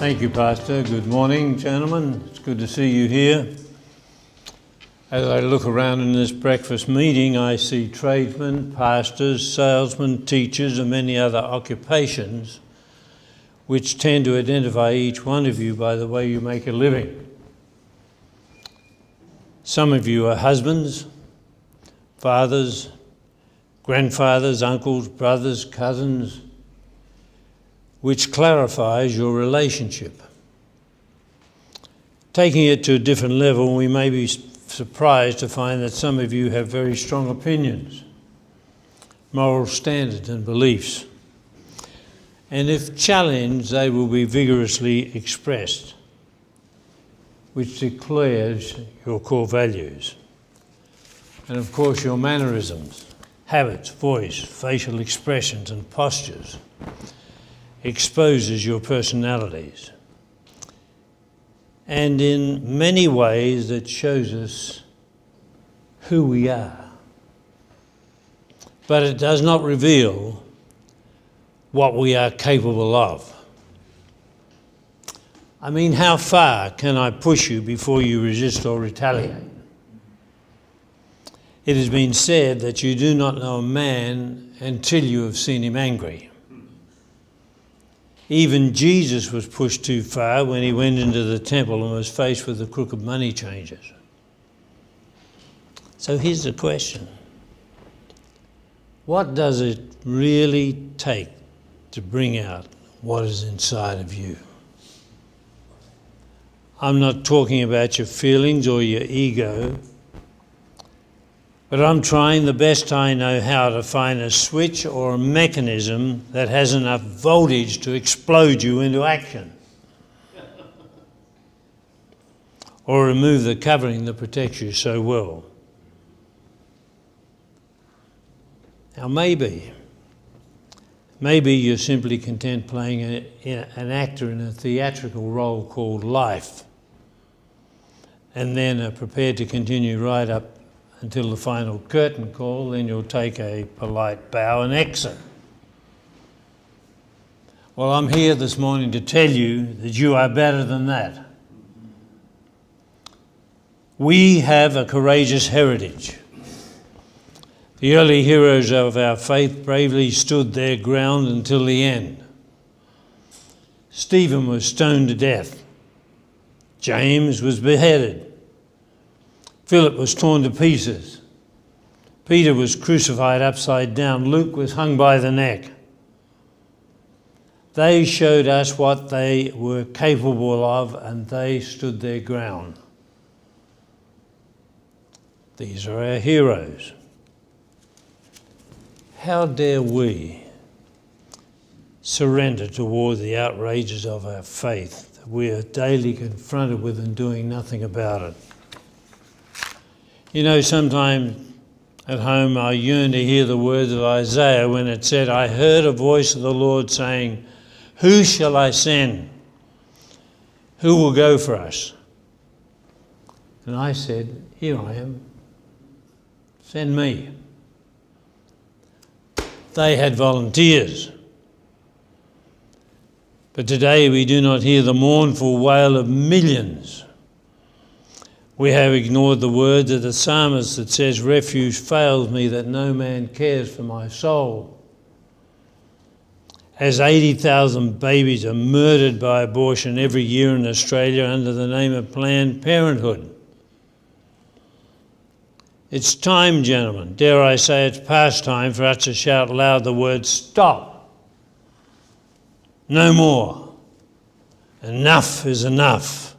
Thank you, Pastor. Good morning, gentlemen. It's good to see you here. As I look around in this breakfast meeting, I see tradesmen, pastors, salesmen, teachers, and many other occupations which tend to identify each one of you by the way you make a living. Some of you are husbands, fathers, grandfathers, uncles, brothers, cousins, which clarifies your relationship. Taking it to a different level, we may be surprised to find that some of you have very strong opinions, moral standards and beliefs. And if challenged, they will be vigorously expressed, which declares your core values. And of course, your mannerisms, habits, voice, facial expressions and postures exposes your personalities. And in many ways that shows us who we are. But it does not reveal what we are capable of. I mean, how far can I push you before you resist or retaliate? It has been said that you do not know a man until you have seen him angry. Even Jesus was pushed too far when he went into the temple and was faced with the crooked money changers. So here's the question. What does it really take to bring out what is inside of you? I'm not talking about your feelings or your ego, but I'm trying the best I know how to find a switch or a mechanism that has enough voltage to explode you into action. Or remove the covering that protects you so well. Now maybe you're simply content playing an actor in a theatrical role called life, and then are prepared to continue right up until the final curtain call, then you'll take a polite bow and exit. Well, I'm here this morning to tell you that you are better than that. We have a courageous heritage. The early heroes of our faith bravely stood their ground until the end. Stephen was stoned to death. James was beheaded. Philip was torn to pieces. Peter was crucified upside down. Luke was hung by the neck. They showed us what they were capable of, and they stood their ground. These are our heroes. How dare we surrender toward the outrages of our faith that we are daily confronted with and doing nothing about it? You know, sometimes at home I yearn to hear the words of Isaiah when it said, I heard a voice of the Lord saying, who shall I send? Who will go for us? And I said, here I am. Send me. They had volunteers. But today we do not hear the mournful wail of millions. We have ignored the words of the psalmist that says, refuge fails me that no man cares for my soul. As 80,000 babies are murdered by abortion every year in Australia under the name of Planned Parenthood. It's time, gentlemen, dare I say it's past time for us to shout loud the word stop. No more. Enough is enough.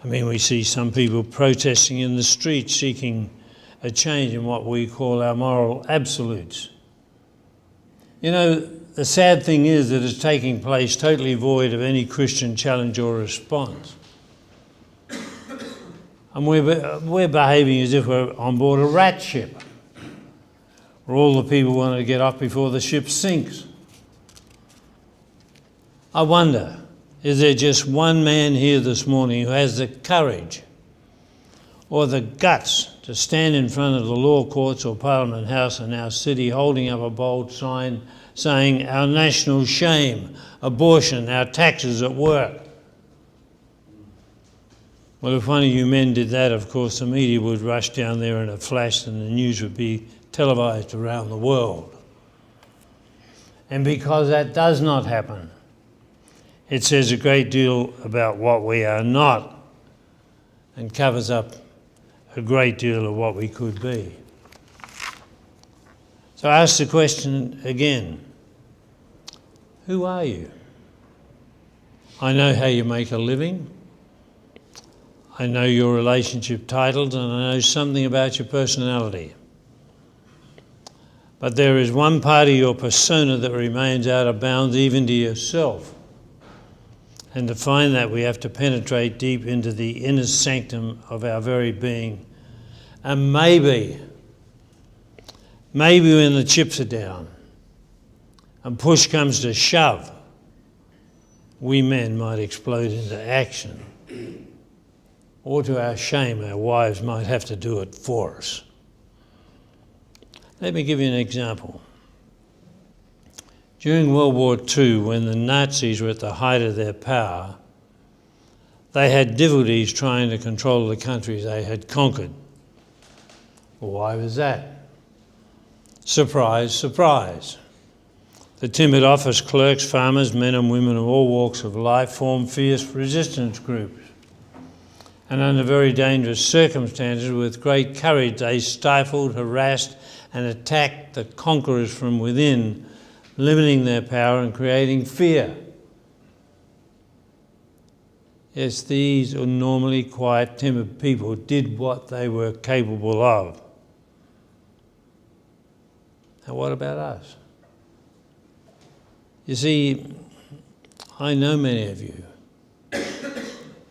I mean, we see some people protesting in the streets seeking a change in what we call our moral absolutes. You know, the sad thing is that it's taking place totally void of any Christian challenge or response. And we're behaving as if we're on board a rat ship, where all the people want to get off before the ship sinks. I wonder, is there just one man here this morning who has the courage or the guts to stand in front of the law courts or Parliament House in our city holding up a bold sign saying our national shame, abortion, our taxes at work. Well, if one of you men did that, of course, the media would rush down there in a flash and the news would be televised around the world. And because that does not happen, it says a great deal about what we are not and covers up a great deal of what we could be. So I ask the question again, who are you? I know how you make a living. I know your relationship titles, and I know something about your personality. But there is one part of your persona that remains out of bounds even to yourself. And to find that, we have to penetrate deep into the inner sanctum of our very being. And maybe when the chips are down and push comes to shove, we men might explode into action. Or to our shame, our wives might have to do it for us. Let me give you an example. During World War II, when the Nazis were at the height of their power, they had difficulties trying to control the countries they had conquered. Well, why was that? Surprise, surprise. The timid office clerks, farmers, men and women of all walks of life formed fierce resistance groups. And under very dangerous circumstances, with great courage, they stifled, harassed and attacked the conquerors from within, limiting their power and creating fear. Yes, these normally quiet, timid people did what they were capable of. Now, what about us? You see, I know many of you.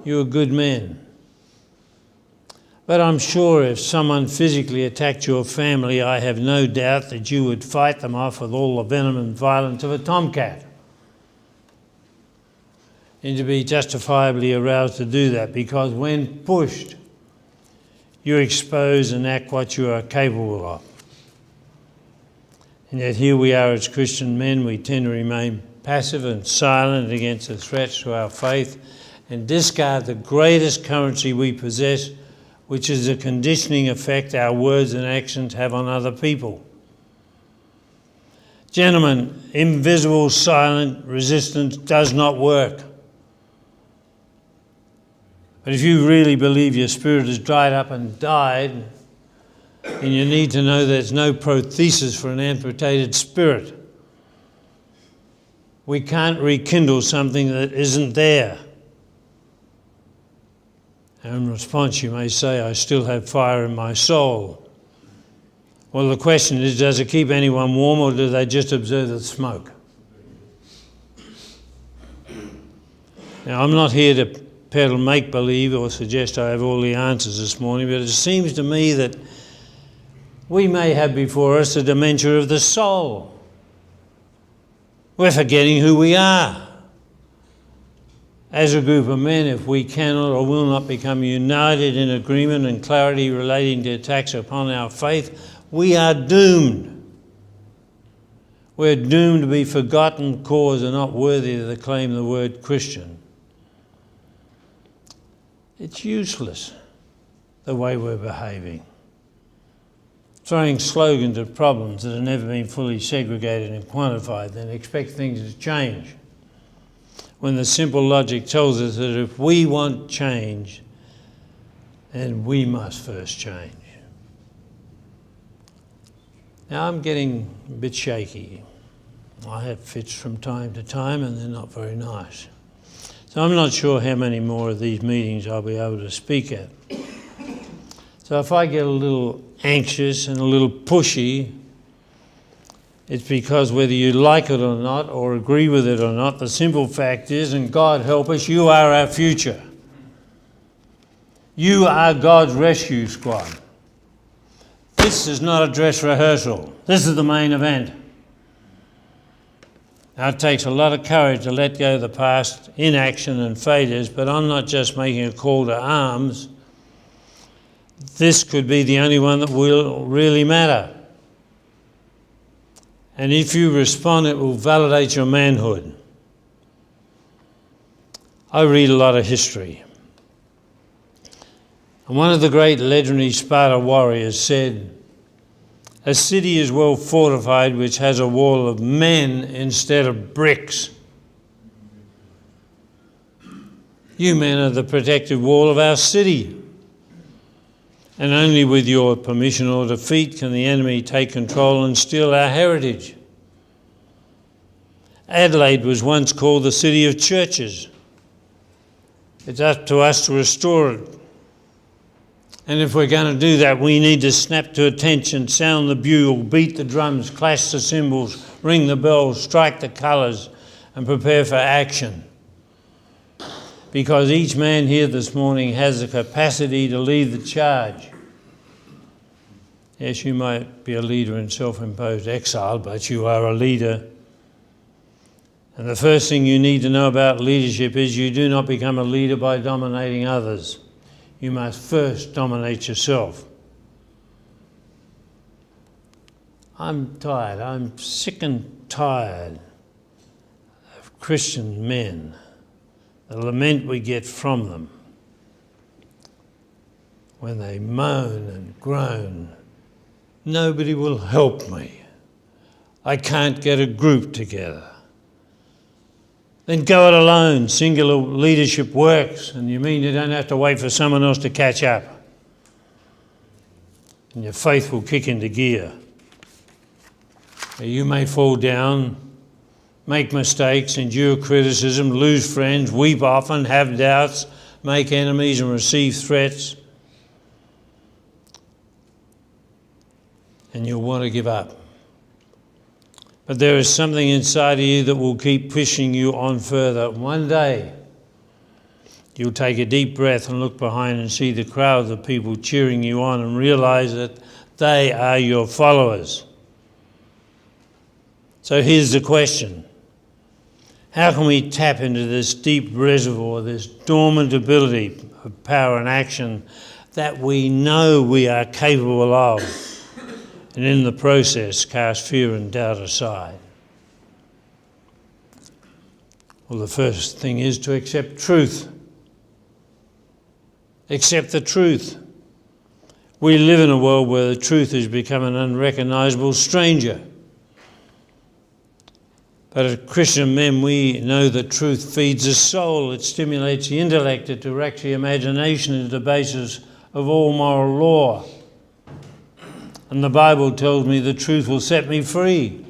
You're good men. But I'm sure if someone physically attacked your family, I have no doubt that you would fight them off with all the venom and violence of a tomcat. And to be justifiably aroused to do that, because when pushed, you expose and act what you are capable of. And yet here we are as Christian men, we tend to remain passive and silent against the threats to our faith and discard the greatest currency we possess, which is the conditioning effect our words and actions have on other people. Gentlemen, invisible, silent resistance does not work. But if you really believe your spirit has dried up and died, then you need to know there's no prothesis for an amputated spirit. We can't rekindle something that isn't there. And in response, you may say, I still have fire in my soul. Well, the question is, does it keep anyone warm, or do they just observe the smoke? Now, I'm not here to peddle make-believe or suggest I have all the answers this morning, but it seems to me that we may have before us a dementia of the soul. We're forgetting who we are. As a group of men, if we cannot or will not become united in agreement and clarity relating to attacks upon our faith, we are doomed. We're doomed to be forgotten cause and not worthy to claim the word Christian. It's useless, the way we're behaving. Throwing slogans at problems that have never been fully segregated and quantified, then expect things to change, when the simple logic tells us that if we want change, then we must first change. Now, I'm getting a bit shaky. I have fits from time to time, and they're not very nice. So I'm not sure how many more of these meetings I'll be able to speak at. So if I get a little anxious and a little pushy, it's because whether you like it or not, or agree with it or not, the simple fact is, and God help us, you are our future. You are God's rescue squad. This is not a dress rehearsal. This is the main event. Now, it takes a lot of courage to let go of the past inaction and failures, but I'm not just making a call to arms. This could be the only one that will really matter. And if you respond, it will validate your manhood. I read a lot of history. And one of the great legendary Sparta warriors said, "A city is well fortified which has a wall of men instead of bricks." You men are the protective wall of our city. And only with your permission or defeat can the enemy take control and steal our heritage. Adelaide was once called the city of churches. It's up to us to restore it. And if we're going to do that, we need to snap to attention, sound the bugle, beat the drums, clash the cymbals, ring the bells, strike the colours, and prepare for action. Because each man here this morning has the capacity to lead the charge. Yes, you might be a leader in self-imposed exile, but you are a leader. And the first thing you need to know about leadership is you do not become a leader by dominating others. You must first dominate yourself. I'm tired. I'm sick and tired of Christian men, the lament we get from them when they moan and groan. Nobody will help me. I can't get a group together. Then go it alone. Singular leadership works, and you mean you don't have to wait for someone else to catch up. And your faith will kick into gear. You may fall down, make mistakes, endure criticism, lose friends, weep often, have doubts, make enemies and receive threats. And you'll want to give up. But there is something inside of you that will keep pushing you on further. One day, you'll take a deep breath and look behind and see the crowd of people cheering you on and realise that they are your followers. So here's the question. How can we tap into this deep reservoir, this dormant ability of power and action that we know we are capable of, and in the process cast fear and doubt aside? Well, the first thing is to accept truth. Accept the truth. We live in a world where the truth has become an unrecognisable stranger. But as Christian men, we know that truth feeds the soul, it stimulates the intellect, it directs the imagination, is the basis of all moral law. And the Bible tells me the truth will set me free.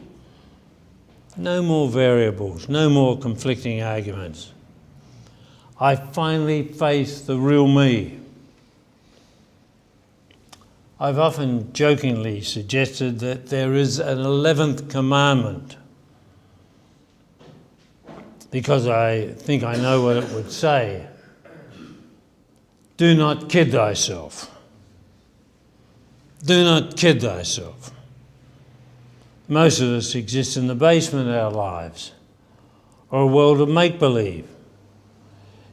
No more variables, no more conflicting arguments. I finally face the real me. I've often jokingly suggested that there is an 11th commandment, because I think I know what it would say. Do not kid thyself. Do not kid thyself. Most of us exist in the basement of our lives, or a world of make-believe.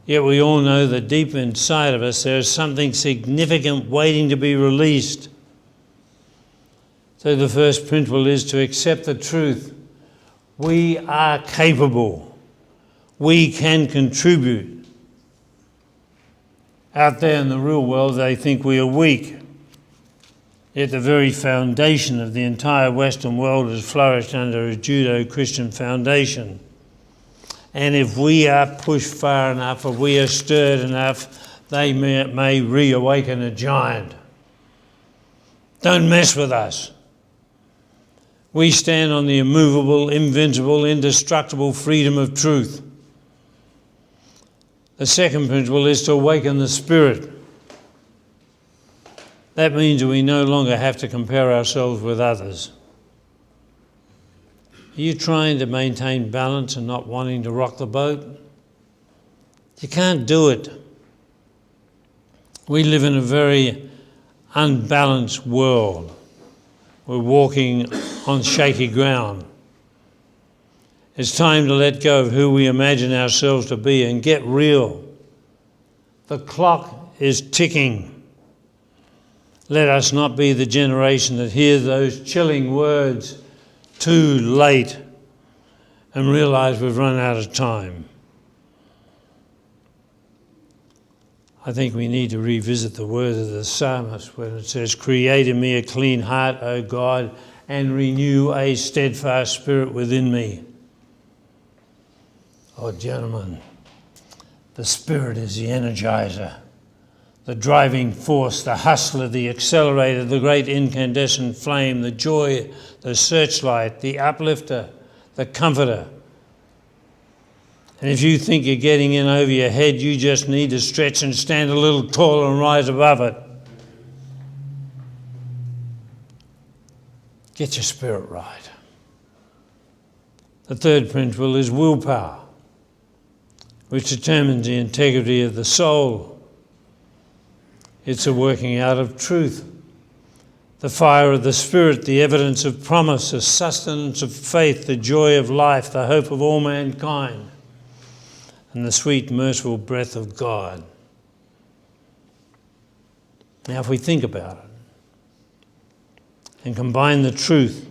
Yet we all know that deep inside of us there is something significant waiting to be released. So the first principle is to accept the truth. We are capable. We can contribute. Out there in the real world, they think we are weak. Yet the very foundation of the entire Western world has flourished under a Judeo-Christian foundation. And if we are pushed far enough, if we are stirred enough, they may reawaken a giant. Don't mess with us. We stand on the immovable, invincible, indestructible freedom of truth. The second principle is to awaken the spirit. That means we no longer have to compare ourselves with others. Are you trying to maintain balance and not wanting to rock the boat? You can't do it. We live in a very unbalanced world. We're walking on shaky ground. It's time to let go of who we imagine ourselves to be and get real. The clock is ticking. Let us not be the generation that hears those chilling words, too late and realise we've run out of time. I think we need to revisit the words of the psalmist when it says, "Create in me a clean heart, O God, and renew a steadfast spirit within me." Oh, gentlemen, the Spirit is the energizer, the driving force, the hustler, the accelerator, the great incandescent flame, the joy, the searchlight, the uplifter, the comforter. And if you think you're getting in over your head, you just need to stretch and stand a little taller and rise above it. Get your spirit right. The third principle is willpower, which determines the integrity of the soul. It's a working out of truth, the fire of the Spirit, the evidence of promise, the sustenance of faith, the joy of life, the hope of all mankind, and the sweet, merciful breath of God. Now, if we think about it and combine the truth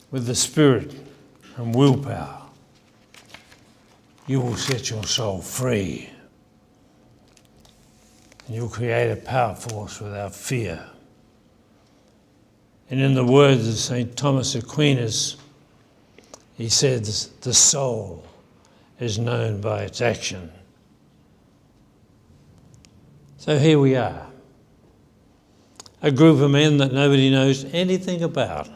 with the Spirit and willpower, you will set your soul free. And you'll create a power force without fear. And in the words of St. Thomas Aquinas, he says, the soul is known by its action. So here we are, a group of men that nobody knows anything about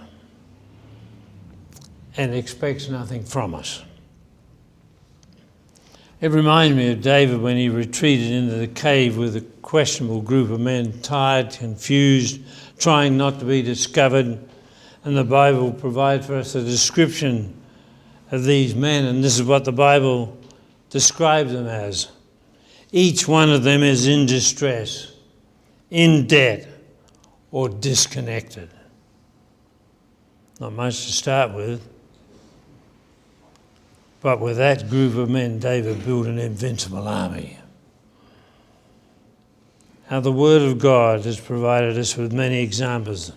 and expects nothing from us. It reminded me of David when he retreated into the cave with a questionable group of men, tired, confused, trying not to be discovered. And the Bible provides for us a description of these men, and this is what the Bible describes them as. Each one of them is in distress, in debt, or disconnected. Not much to start with. But with that group of men, David built an invincible army. Now, the Word of God has provided us with many examples,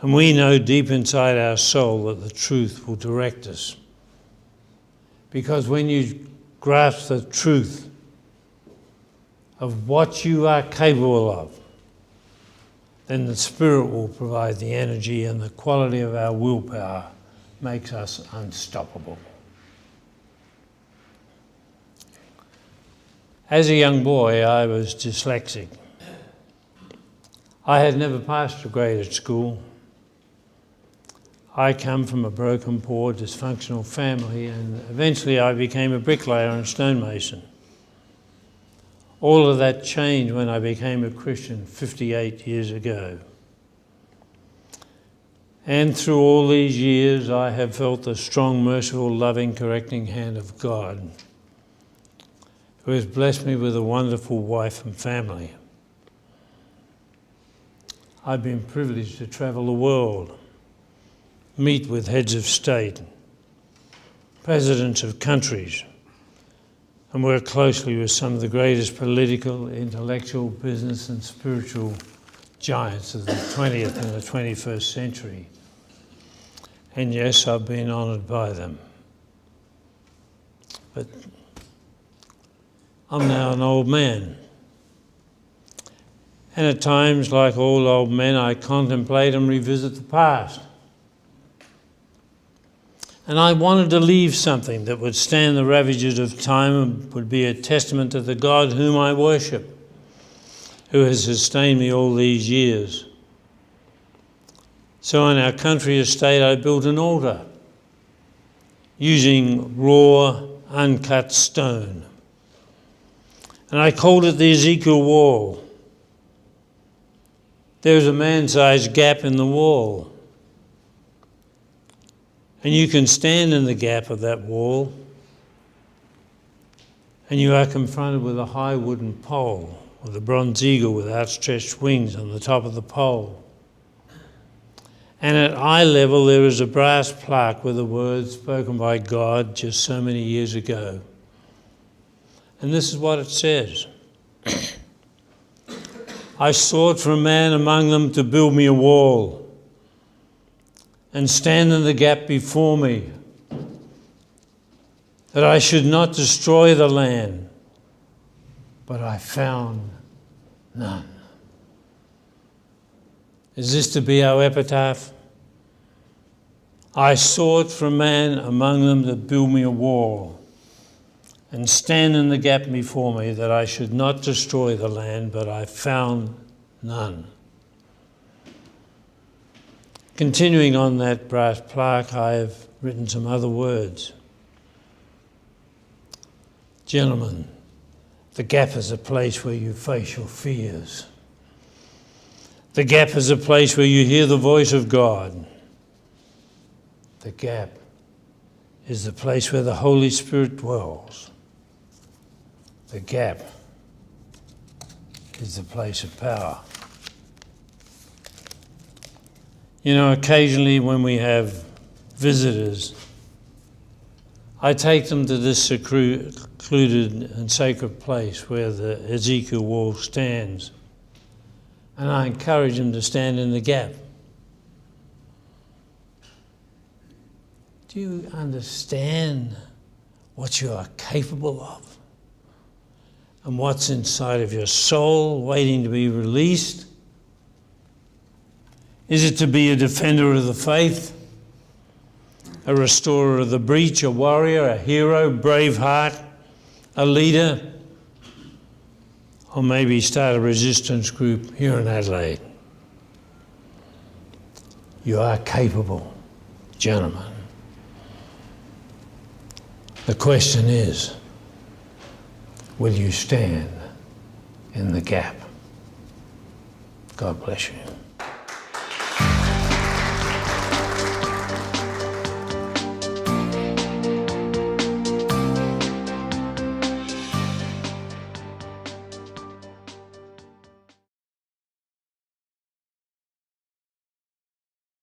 and we know deep inside our soul that the truth will direct us. Because when you grasp the truth of what you are capable of, then the Spirit will provide the energy, and the quality of our willpower makes us unstoppable. As a young boy, I was dyslexic. I had never passed a grade at school. I come from a broken, poor, dysfunctional family, and eventually I became a bricklayer and stonemason. All of that changed when I became a Christian 58 years ago. And through all these years, I have felt the strong, merciful, loving, correcting hand of God, who has blessed me with a wonderful wife and family. I've been privileged to travel the world, meet with heads of state, presidents of countries, and work closely with some of the greatest political, intellectual, business and spiritual giants of the 20th and the 21st century. And yes, I've been honoured by them. But I'm now an old man. And at times, like all old men, I contemplate and revisit the past. And I wanted to leave something that would stand the ravages of time and would be a testament to the God whom I worship, who has sustained me all these years. So on our country estate, I built an altar using raw, uncut stone. And I called it the Ezekiel Wall. There's a man-sized gap in the wall. And you can stand in the gap of that wall, and you are confronted with a high wooden pole with a bronze eagle with outstretched wings on the top of the pole. And at eye level there is a brass plaque with the words spoken by God just so many years ago. And this is what it says. I sought for a man among them to build me a wall and stand in the gap before me, that I should not destroy the land, but I found none. Is this to be our epitaph? I sought for a man among them that build me a wall and stand in the gap before me, that I should not destroy the land, but I found none. Continuing on that brass plaque, I have written some other words. Gentlemen, the gap is a place where you face your fears. The gap is a place where you hear the voice of God. The gap is the place where the Holy Spirit dwells. The gap is the place of power. You know, occasionally when we have visitors, I take them to this secluded and sacred place where the Ezekiel wall stands, and I encourage them to stand in the gap. Do you understand what you are capable of and what's inside of your soul waiting to be released? Is it to be a defender of the faith, a restorer of the breach, a warrior, a hero, brave heart, a leader, or maybe start a resistance group here in Adelaide? You are capable, gentlemen. The question is, will you stand in the gap? God bless you.